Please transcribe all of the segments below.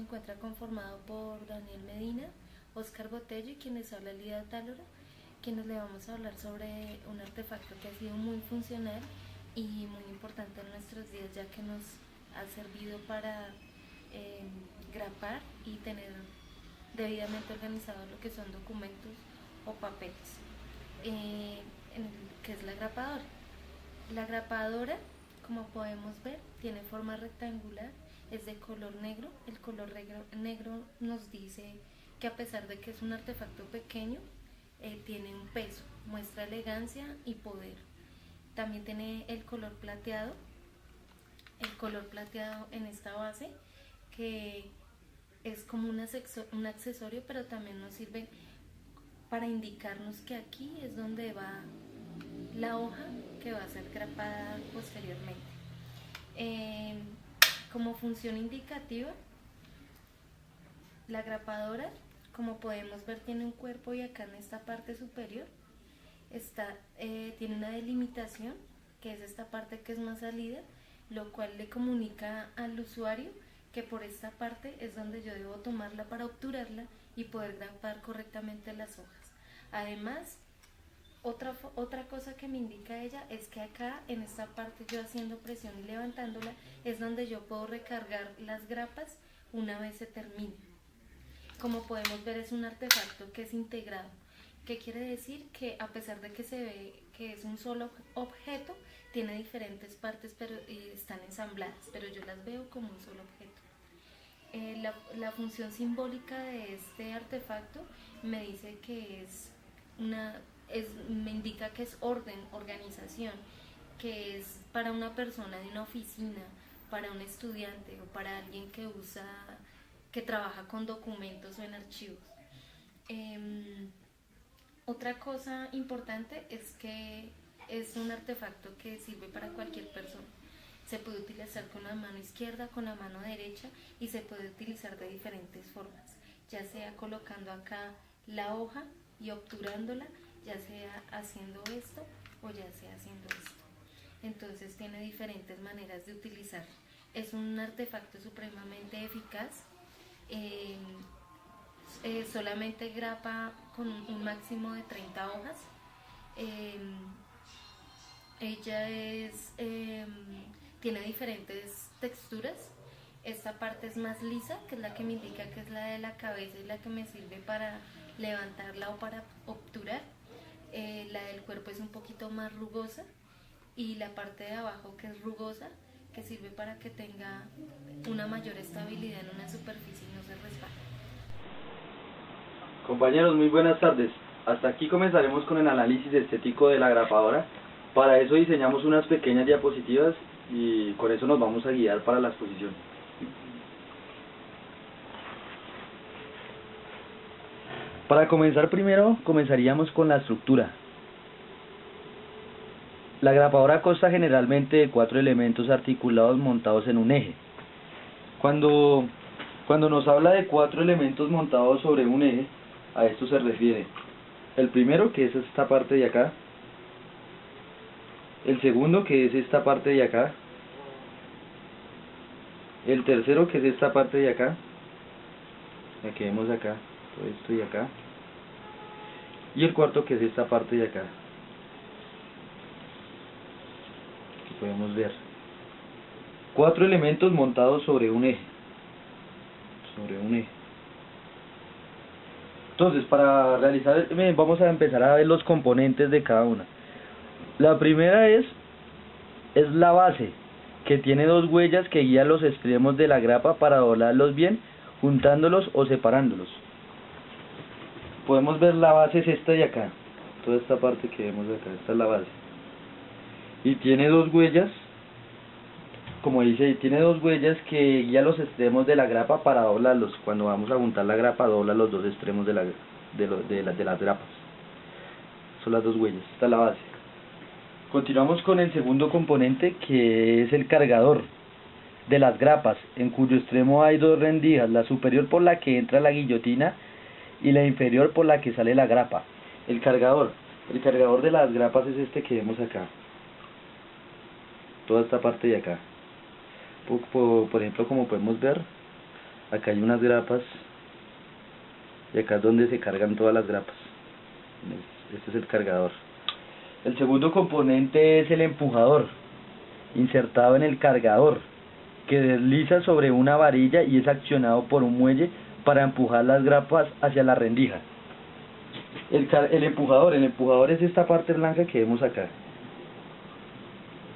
encuentra conformado por Daniel Medina, Oscar Botello y quien les habla Lida Tálora, quienes le vamos a hablar sobre un artefacto que ha sido muy funcional y muy importante en nuestros días, ya que nos ha servido para grapar y tener debidamente organizado lo que son documentos o papeles, que es la grapadora. La grapadora, como podemos ver, tiene forma rectangular, es de color negro. El color negro nos dice que a pesar de que es un artefacto pequeño, tiene un peso, muestra elegancia y poder. También tiene el color plateado en esta base, que es como un accesorio, pero también nos sirve para indicarnos que aquí es donde va la hoja que va a ser grapada posteriormente. Como función indicativa, la grapadora, como podemos ver, tiene un cuerpo y acá en esta parte superior tiene una delimitación, que es esta parte que es más salida, lo cual le comunica al usuario que por esta parte es donde yo debo tomarla para obturarla y poder grapar correctamente las hojas. Además, otra cosa que me indica ella es que acá en esta parte, yo haciendo presión y levantándola, es donde yo puedo recargar las grapas una vez se termine. Como podemos ver, es un artefacto que es integrado. ¿Qué quiere decir? Que a pesar de que se ve que es un solo objeto, tiene diferentes partes, pero están ensambladas, pero yo las veo como un solo objeto. La función simbólica de este artefacto me dice que me indica que es orden, organización, que es para una persona de una oficina, para un estudiante o para alguien que trabaja con documentos o en archivos. Otra cosa importante es que es un artefacto que sirve para cualquier persona. Se puede utilizar con la mano izquierda, con la mano derecha, y se puede utilizar de diferentes formas, ya sea colocando acá la hoja y obturándola, ya sea haciendo esto o ya sea haciendo esto. Entonces tiene diferentes maneras de utilizar. Es un artefacto supremamente eficaz. Solamente grapa con un máximo de 30 hojas. Ella tiene diferentes texturas. Esta parte es más lisa, que es la que me indica que es la de la cabeza y la que me sirve para levantarla o para obturar. La del cuerpo es un poquito más rugosa, y la parte de abajo, que es rugosa, que sirve para que tenga una mayor estabilidad en una superficie y no se resbale. Compañeros, muy buenas tardes. Hasta aquí comenzaremos con el análisis estético de la grapadora. Para eso diseñamos unas pequeñas diapositivas y con eso nos vamos a guiar para la exposición. Para comenzar, primero comenzaríamos con la estructura. La grapadora consta generalmente de 4 elementos articulados montados en un eje. Cuando nos habla de 4 elementos montados sobre un eje, a esto se refiere el primero, que es esta parte de acá; el segundo, que es esta parte de acá; el tercero, que es esta parte de acá, la que vemos acá, todo esto y acá; y el cuarto, que es esta parte de acá, que podemos ver. 4 elementos montados sobre un eje. Entonces, para realizar, vamos a empezar a ver los componentes de cada una. La primera es la base, que tiene 2 huellas que guían los extremos de la grapa para doblarlos bien, juntándolos o separándolos. Podemos ver la base es esta de acá, toda esta parte que vemos acá, esta es la base. Y tiene 2 huellas, como dice, tiene 2 huellas que guían los extremos de la grapa para doblarlos. Cuando vamos a juntar la grapa, dobla los 2 extremos de las grapas. Son las 2 huellas, esta es la base. Continuamos con el segundo componente, que es el cargador de las grapas, en cuyo extremo hay 2 rendijas, la superior por la que entra la guillotina y la inferior por la que sale la grapa. El cargador de las grapas es este que vemos acá, toda esta parte de acá. Por ejemplo, como podemos ver, acá hay unas grapas y acá es donde se cargan todas las grapas. Este es el cargador. El segundo componente es el empujador, insertado en el cargador, que desliza sobre una varilla y es accionado por un muelle para empujar las grapas hacia la rendija. El empujador es esta parte blanca que vemos acá,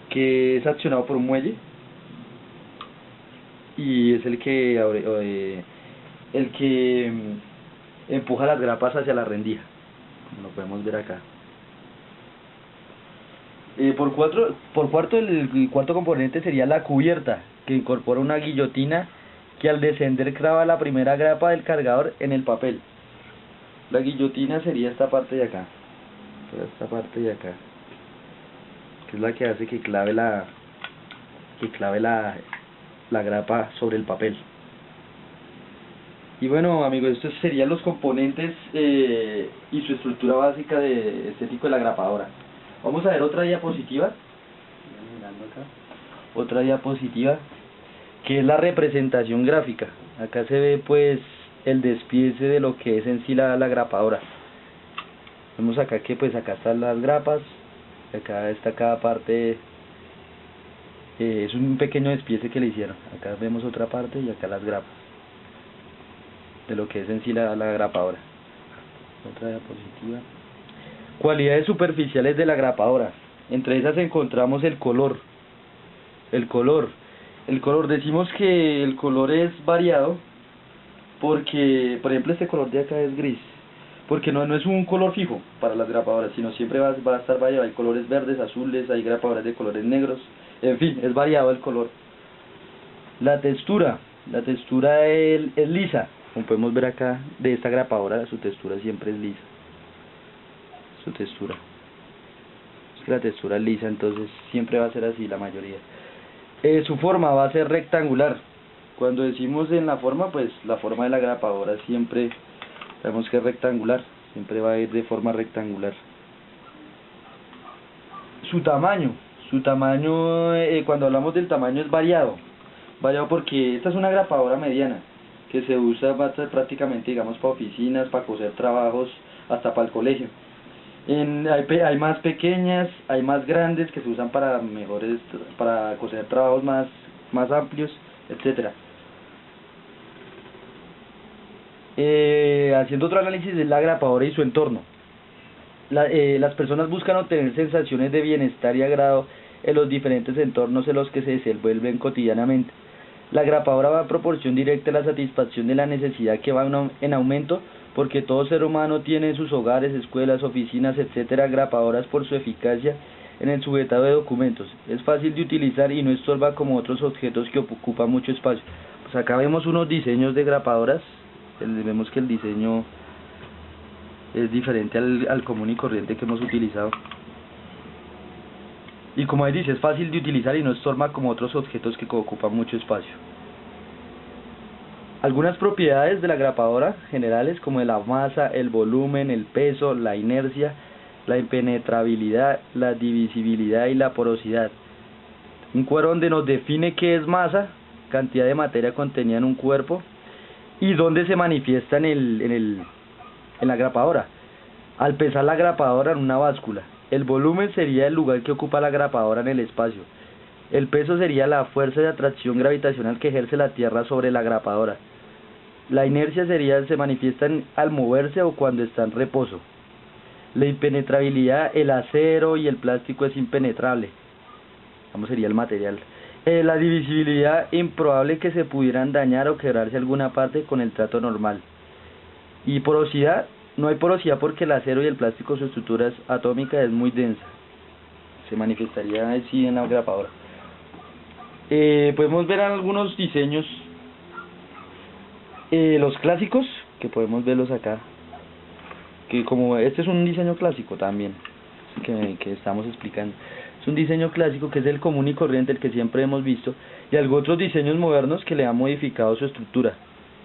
que es accionado por un muelle y es el que empuja las grapas hacia la rendija, como lo podemos ver acá. Por cuarto, el cuarto componente sería la cubierta, que incorpora una guillotina que al descender clava la primera grapa del cargador en el papel. La guillotina sería esta parte de acá, esta parte de acá, que es la que hace que clave la grapa sobre el papel. Y bueno, amigos, estos serían los componentes y su estructura básica estético de la grapadora. Vamos a ver otra diapositiva. Otra diapositiva, que es la representación gráfica. Acá se ve pues el despiece de lo que es en sí la grapadora. Vemos acá que pues acá están las grapas, acá está cada parte, es un pequeño despiece que le hicieron. Acá vemos otra parte y acá las grapas de lo que es en sí la grapadora. Otra diapositiva. Cualidades superficiales de la grapadora. Entre esas encontramos el color. El color, decimos que el color es variado porque, por ejemplo, este color de acá es gris, porque no es un color fijo para las grapadoras, sino siempre va a estar variado. Hay colores verdes, azules, hay grapadoras de colores negros, en fin, es variado el color. La textura es lisa, como podemos ver acá de esta grapadora, su textura siempre es lisa. Su textura, es que la textura es lisa, entonces siempre va a ser así la mayoría. Su forma va a ser rectangular. Cuando decimos en la forma, pues la forma de la grapadora siempre sabemos que es rectangular, siempre va a ir de forma rectangular. Su tamaño, cuando hablamos del tamaño es variado porque esta es una grapadora mediana que se usa prácticamente, digamos, para oficinas, para coser trabajos, hasta para el colegio. Hay más pequeñas, hay más grandes que se usan para coser trabajos más amplios, etcétera. Haciendo otro análisis de la grapadora y su entorno. Las personas buscan obtener sensaciones de bienestar y agrado en los diferentes entornos en los que se desenvuelven cotidianamente. La grapadora va en proporción directa a la satisfacción de la necesidad, que va en aumento, porque todo ser humano tiene en sus hogares, escuelas, oficinas, etcétera, grapadoras por su eficacia en el sujetado de documentos. Es fácil de utilizar y no estorba como otros objetos que ocupan mucho espacio. Pues acá vemos unos diseños de grapadoras. Vemos que el diseño es diferente al común y corriente que hemos utilizado. Y como ahí dice, es fácil de utilizar y no estorba como otros objetos que ocupan mucho espacio. Algunas propiedades de la grapadora generales, como la masa, el volumen, el peso, la inercia, la impenetrabilidad, la divisibilidad y la porosidad. Un cuadro donde nos define qué es masa, cantidad de materia contenida en un cuerpo, y dónde se manifiesta en la grapadora. Al pesar la grapadora en una báscula. El volumen sería el lugar que ocupa la grapadora en el espacio. El peso sería la fuerza de atracción gravitacional que ejerce la Tierra sobre la grapadora. La inercia se manifiesta al moverse o cuando está en reposo. La impenetrabilidad, el acero y el plástico es impenetrable. ¿Cómo sería el material? La divisibilidad, improbable que se pudieran dañar o quebrarse alguna parte con el trato normal. Y porosidad, no hay porosidad porque el acero y el plástico, su estructura atómica es muy densa. Se manifestaría así en la grapadora. Podemos ver algunos diseños, los clásicos, que podemos verlos acá. Que como este es un diseño clásico también, que estamos explicando. Es un diseño clásico que es el común y corriente, el que siempre hemos visto, y algunos otros diseños modernos que le han modificado su estructura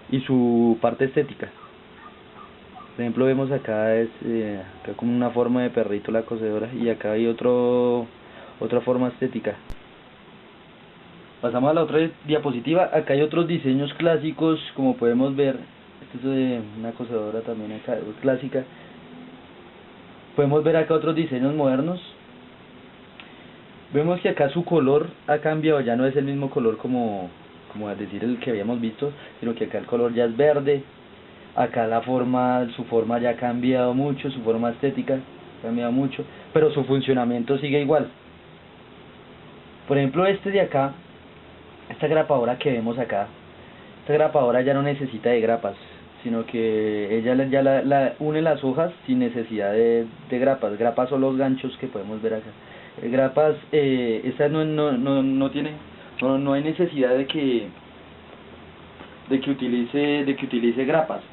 y su parte estética. Por ejemplo, vemos acá acá como una forma de perrito la cosedora, y acá hay otra forma estética. Pasamos a la otra diapositiva. Acá hay otros diseños clásicos, como podemos ver. Esto es de una cosedora también acá, clásica. Podemos ver acá otros diseños modernos. Vemos que acá su color ha cambiado, ya no es el mismo color como a decir el que habíamos visto, sino que acá el color ya es verde. Acá su forma ya ha cambiado mucho, su forma estética ha cambiado mucho, pero su funcionamiento sigue igual. Por ejemplo, este de acá, esta grapadora que vemos acá, esta grapadora ya no necesita de grapas, sino que ella ya la une las hojas sin necesidad de grapas. Grapas son los ganchos que podemos ver acá. Grapas, esta no tiene, no hay necesidad de que utilice grapas.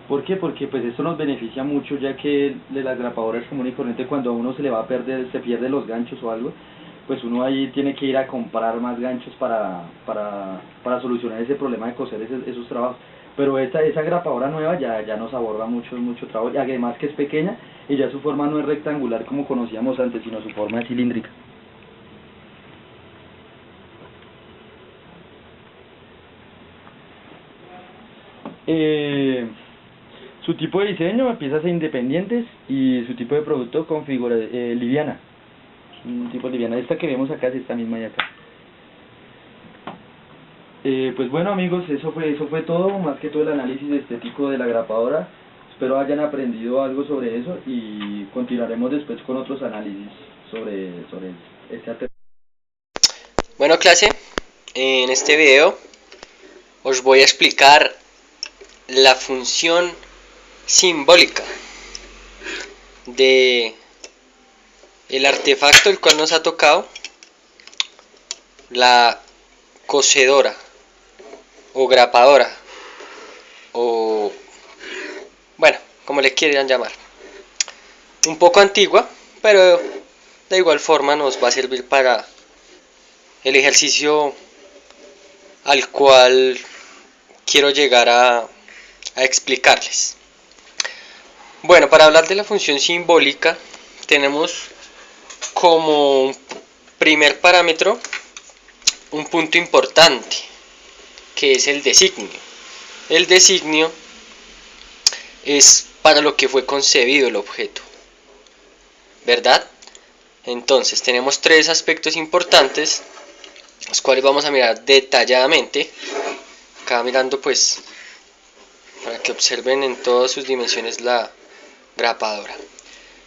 ¿Por qué? Porque pues esto nos beneficia mucho, ya que de las grapadoras común y corriente, cuando a uno se le va a perder, se pierde los ganchos o algo, pues uno ahí tiene que ir a comprar más ganchos para solucionar ese problema de coser esos trabajos. Pero esa grapadora nueva ya nos ahorra mucho trabajo, y además que es pequeña, y ya su forma no es rectangular como conocíamos antes, sino su forma es cilíndrica. Su tipo de diseño, piezas independientes, y su tipo de producto con figura liviana. Un tipo liviana. Esta que vemos acá es esta misma de acá. Pues bueno, amigos, eso fue todo, más que todo el análisis estético de la grapadora. Espero hayan aprendido algo sobre eso, y continuaremos después con otros análisis sobre este tema. Bueno, clase, en este video os voy a explicar la función simbólica de el artefacto el cual nos ha tocado, la cosedora o grapadora, o bueno, como le quieran llamar. Un poco antigua, pero de igual forma nos va a servir para el ejercicio al cual quiero llegar a explicarles. Bueno, para hablar de la función simbólica tenemos como primer parámetro un punto importante, que es el designio. El designio es para lo que fue concebido el objeto, ¿verdad? Entonces tenemos tres aspectos importantes, los cuales vamos a mirar detalladamente. Acá mirando pues para que observen en todas sus dimensiones la grapadora.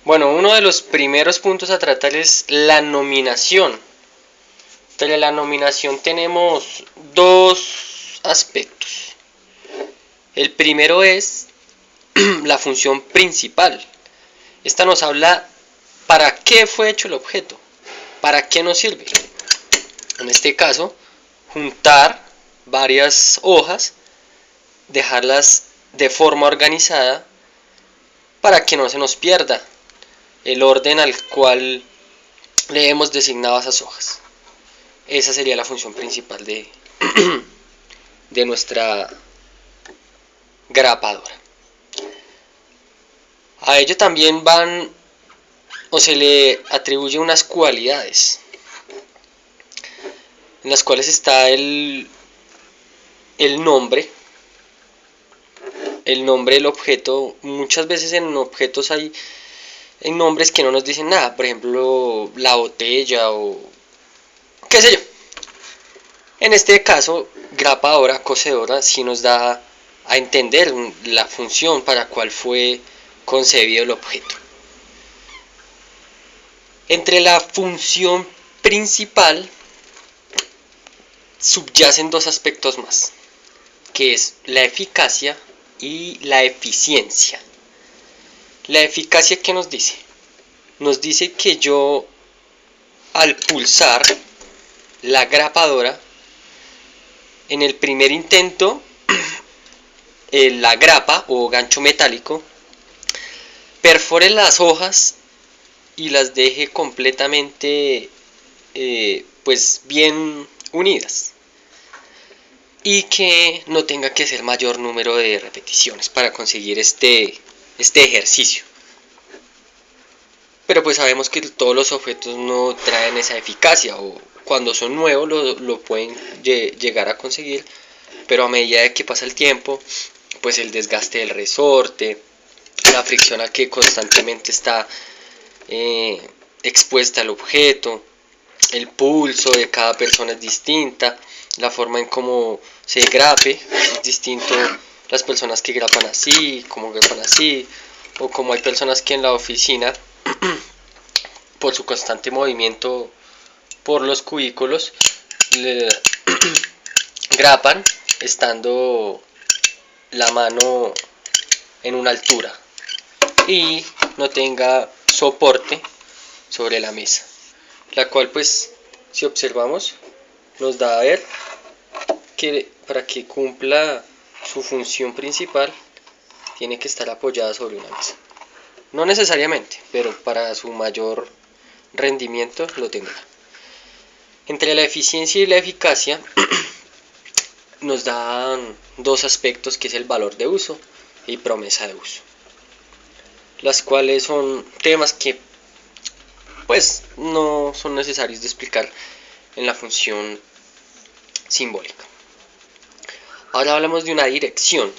Bueno, uno de los primeros puntos a tratar es la nominación. Entre la nominación tenemos dos aspectos. El primero es la función principal. Esta nos habla para qué fue hecho el objeto, para qué nos sirve. En este caso, juntar varias hojas, dejarlas de forma organizada para que no se nos pierda el orden al cual le hemos designado a esas hojas. Esa sería la función principal de nuestra grapadora. A ello también van o se le atribuye unas cualidades, en las cuales está el nombre del objeto. Muchas veces en objetos hay nombres que no nos dicen nada, por ejemplo la botella o qué sé yo. En este caso, grapadora, cosedora, sí nos da a entender la función para cual fue concebido el objeto. Entre la función principal subyacen dos aspectos más, que es la eficacia y la eficiencia. La eficacia, ¿qué nos dice? Nos dice que yo, al pulsar la grapadora, en el primer intento, la grapa o gancho metálico perfore las hojas y las deje completamente pues bien unidas, y que no tenga que hacer mayor número de repeticiones para conseguir este ejercicio. pero pues sabemos que todos los objetos no traen esa eficacia, o cuando son nuevos lo pueden llegar a conseguir, pero a medida de que pasa el tiempo, pues el desgaste del resorte, la fricción a que constantemente está expuesta al objeto, el pulso de cada persona es distinta, la forma en cómo se grape es distinto, las personas que grapan así, como grapan así, o como hay personas que en la oficina por su constante movimiento por los cubículos grapan estando la mano en una altura y no tenga soporte sobre la mesa, la cual pues si observamos nos da a ver que para que cumpla su función principal tiene que estar apoyada sobre una mesa. No necesariamente, pero para su mayor rendimiento lo tendrá. Entre la eficiencia y la eficacia nos dan dos aspectos, que es el valor de uso y promesa de uso, las cuales son temas que pues no son necesarios de explicar en la función simbólica. Ahora hablamos de una dirección.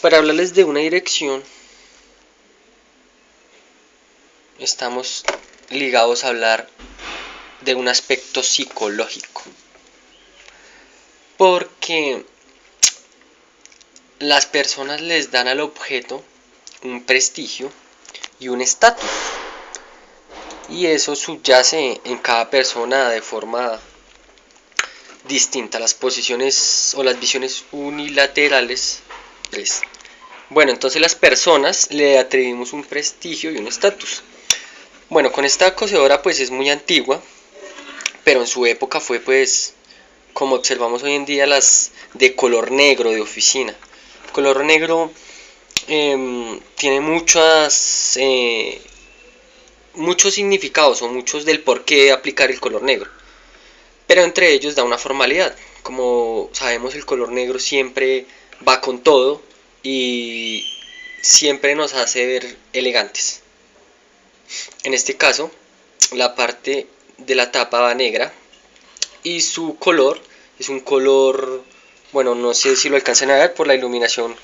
Para hablarles de una dirección estamos ligados a hablar de un aspecto psicológico, porque las personas les dan al objeto un prestigio y un estatus, y eso subyace en cada persona de forma distinta. Las posiciones o las visiones unilaterales, pues, bueno, entonces las personas le atribuimos un prestigio y un estatus. Bueno, con esta cosedora pues es muy antigua, pero en su época fue pues, como observamos hoy en día, las de color negro de oficina. El color negro tiene muchos significados, o muchos del por qué aplicar el color negro, pero entre ellos da una formalidad. Como sabemos, el color negro siempre va con todo y siempre nos hace ver elegantes. En este caso, la parte de la tapa va negra y su color es un color, bueno, no sé si lo alcanzan a ver por la iluminación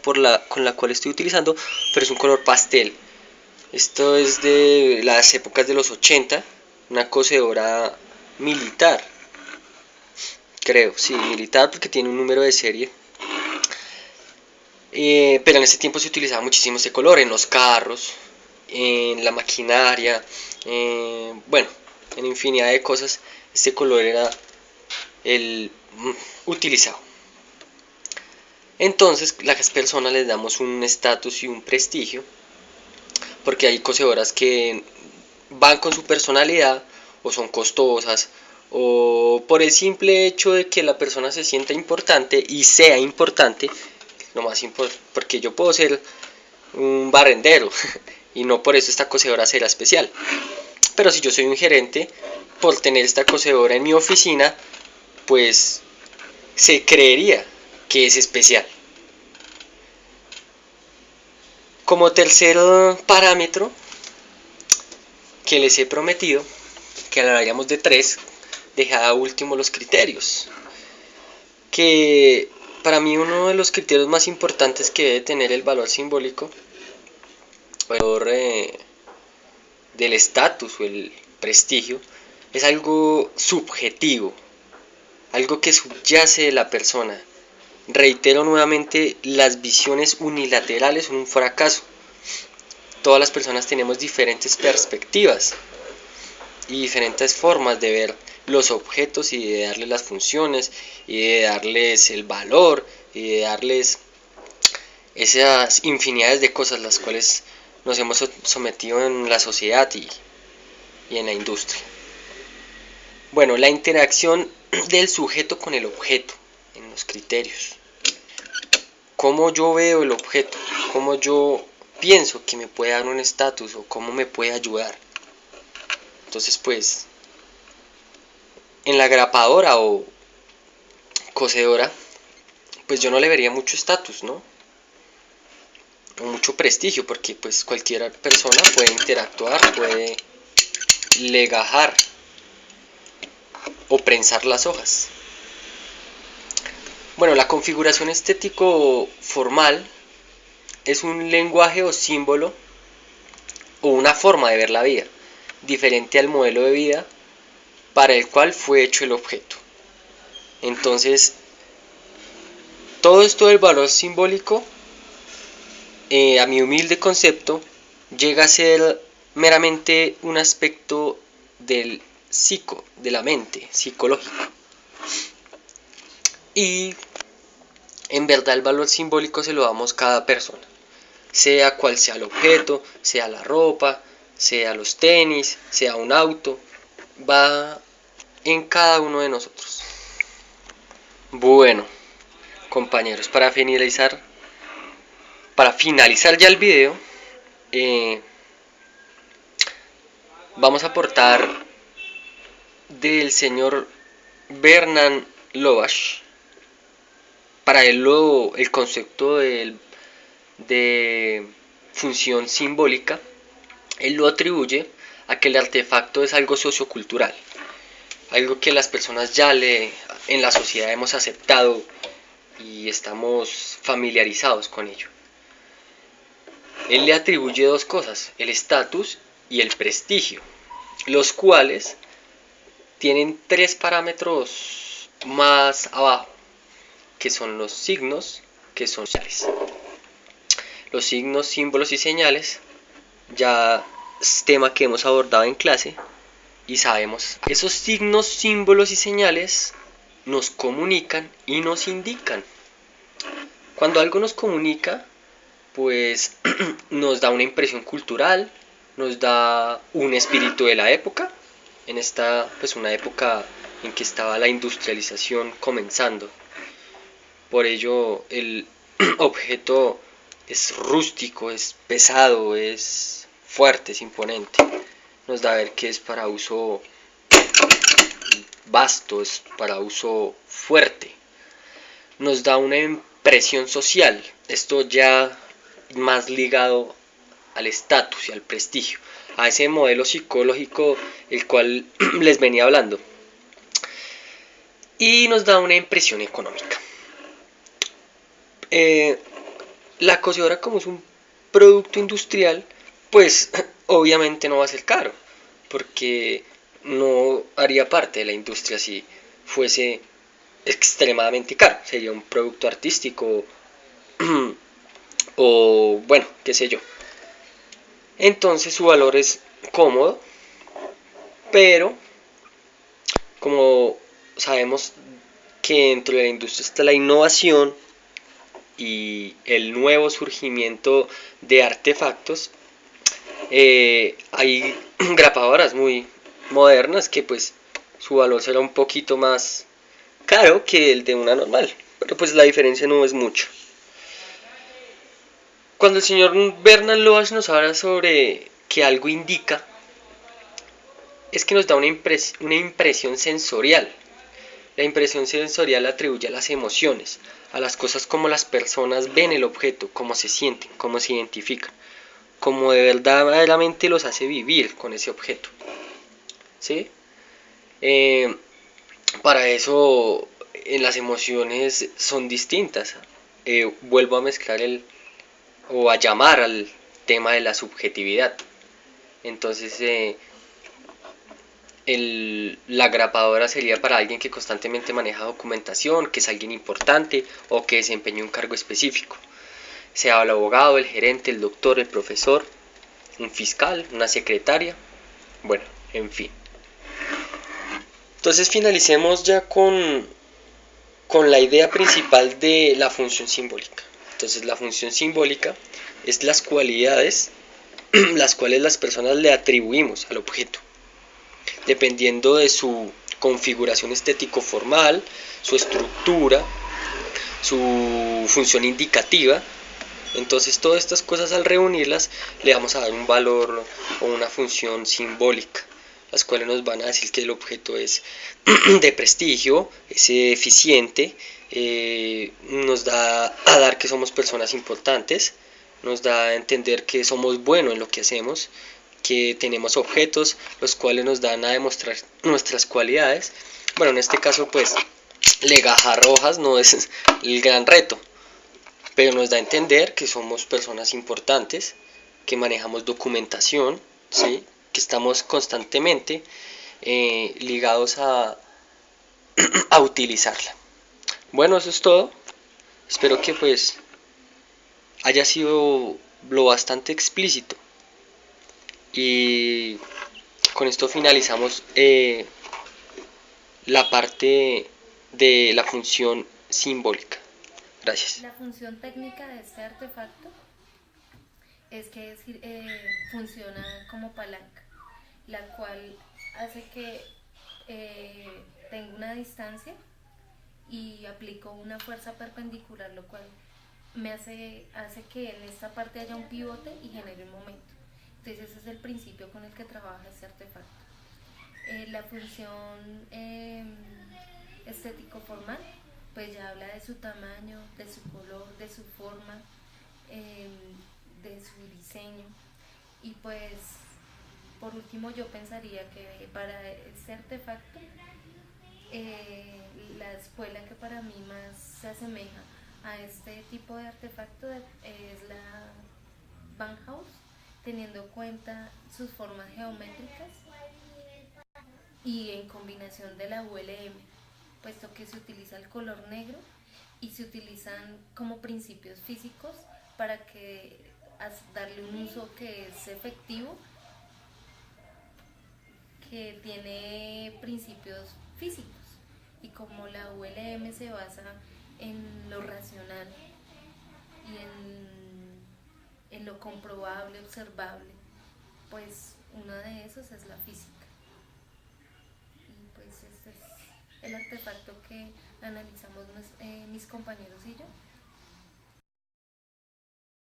con la cual estoy utilizando, pero es un color pastel. Esto es de las épocas de los 80, una cosedora militar, creo, sí, militar, porque tiene un número de serie. Pero en ese tiempo se utilizaba muchísimo este color en los carros, en la maquinaria, bueno, en infinidad de cosas. Este color era el utilizado. Entonces las personas les damos un estatus y un prestigio, porque hay cosedoras que van con su personalidad, o son costosas, o por el simple hecho de que la persona se sienta importante y sea importante, lo más importante, porque yo puedo ser un barrendero y no por eso esta cosedora será especial, pero si yo soy un gerente, por tener esta cosedora en mi oficina, pues se creería que es especial. Como tercer parámetro que les he prometido, que hablaríamos de 3, deja último los criterios, que para mí uno de los criterios más importantes que debe tener el valor simbólico, el valor del estatus o el prestigio, es algo subjetivo, algo que subyace de la persona. Reitero nuevamente, las visiones unilaterales son un fracaso. Todas las personas tenemos diferentes perspectivas y diferentes formas de ver los objetos y de darles las funciones y de darles el valor y de darles esas infinidades de cosas las cuales nos hemos sometido en la sociedad y en la industria. Bueno, la interacción del sujeto con el objeto en los criterios. Cómo yo veo el objeto, cómo yo pienso que me puede dar un estatus o cómo me puede ayudar. Entonces pues en la grapadora o cosedora pues yo no le vería mucho estatus, ¿no? o mucho prestigio, porque pues cualquier persona puede interactuar, puede legajar o prensar las hojas. Bueno, la configuración estético formal es un lenguaje o símbolo o una forma de ver la vida, diferente al modelo de vida para el cual fue hecho el objeto. Entonces, todo esto del valor simbólico, a mi humilde concepto, llega a ser meramente un aspecto del de la mente, psicológico. Y en verdad el valor simbólico se lo damos cada persona, sea cual sea el objeto, sea la ropa, sea los tenis, sea un auto, va en cada uno de nosotros. Bueno, compañeros, para finalizar ya el video, vamos a aportar del señor Bernard Lobach. Para él el concepto de función simbólica, él lo atribuye a que el artefacto es algo sociocultural, algo que las personas ya en la sociedad hemos aceptado y estamos familiarizados con ello. Él le atribuye dos cosas, el estatus y el prestigio, los cuales tienen tres parámetros más abajo, que son los signos, que son señales. Los signos, símbolos y señales ya es tema que hemos abordado en clase y sabemos. Esos signos, símbolos y señales nos comunican y nos indican. Cuando algo nos comunica, pues nos da una impresión cultural, nos da un espíritu de la época, en esta pues una época en que estaba la industrialización comenzando. Por ello el objeto es rústico, es pesado, es fuerte, es imponente. Nos da a ver que es para uso vasto, es para uso fuerte. Nos da una impresión social, esto ya más ligado al estatus y al prestigio, a ese modelo psicológico el cual les venía hablando. Y nos da una impresión económica. La cosedora, como es un producto industrial, pues obviamente no va a ser caro, porque no haría parte de la industria si fuese extremadamente caro. Sería un producto artístico o bueno, qué sé yo. Entonces su valor es cómodo, pero como sabemos que dentro de la industria está la innovación y el nuevo surgimiento de artefactos, hay grapadoras muy modernas que pues su valor será un poquito más caro que el de una normal, pero pues la diferencia no es mucho. Cuando el señor Bernard Lobach nos habla sobre que algo indica, es que nos da una impresión sensorial. La impresión sensorial la atribuye a las emociones, a las cosas como las personas ven el objeto, cómo se sienten, cómo se identifican, cómo de verdaderamente los hace vivir con ese objeto. ¿Sí? Para eso las emociones son distintas. Vuelvo a mezclar o a llamar al tema de la subjetividad. Entonces la grapadora sería para alguien que constantemente maneja documentación, que es alguien importante o que desempeña un cargo específico, sea el abogado, el gerente, el doctor, el profesor, un fiscal, una secretaria, bueno, en fin. Entonces finalicemos ya con la idea principal de la función simbólica. Entonces la función simbólica es las cualidades las cuales las personas le atribuimos al objeto, dependiendo de su configuración estético-formal, su estructura, su función indicativa. Entonces todas estas cosas al reunirlas le vamos a dar un valor o una función simbólica, las cuales nos van a decir que el objeto es de prestigio, es eficiente, nos da a dar que somos personas importantes, nos da a entender que somos buenos en lo que hacemos, que tenemos objetos los cuales nos dan a demostrar nuestras cualidades. Bueno, en este caso pues legajar hojas no es el gran reto, pero nos da a entender que somos personas importantes, que manejamos documentación, ¿sí? Que estamos constantemente ligados a utilizarla. Bueno, eso es todo. Espero que pues haya sido lo bastante explícito. Y con esto finalizamos la parte de la función simbólica. Gracias. La función técnica de este artefacto es que funciona como palanca, la cual hace que tenga una distancia y aplico una fuerza perpendicular, lo cual hace que en esta parte haya un pivote y genere un momento. Entonces ese es el principio con el que trabaja este artefacto. La función estético-formal pues ya habla de su tamaño, de su color, de su forma, de su diseño. Y pues por último yo pensaría que para este artefacto la escuela que para mí más se asemeja a este tipo de artefacto es la Bauhaus, teniendo en cuenta sus formas geométricas y en combinación de la ULM, puesto que se utiliza el color negro y se utilizan como principios físicos para darle un uso que es efectivo, que tiene principios físicos. Y como la ULM se basa en lo racional y en lo comprobable, observable, pues uno de esos es la física. Y pues este es el artefacto que analizamos mis compañeros y yo.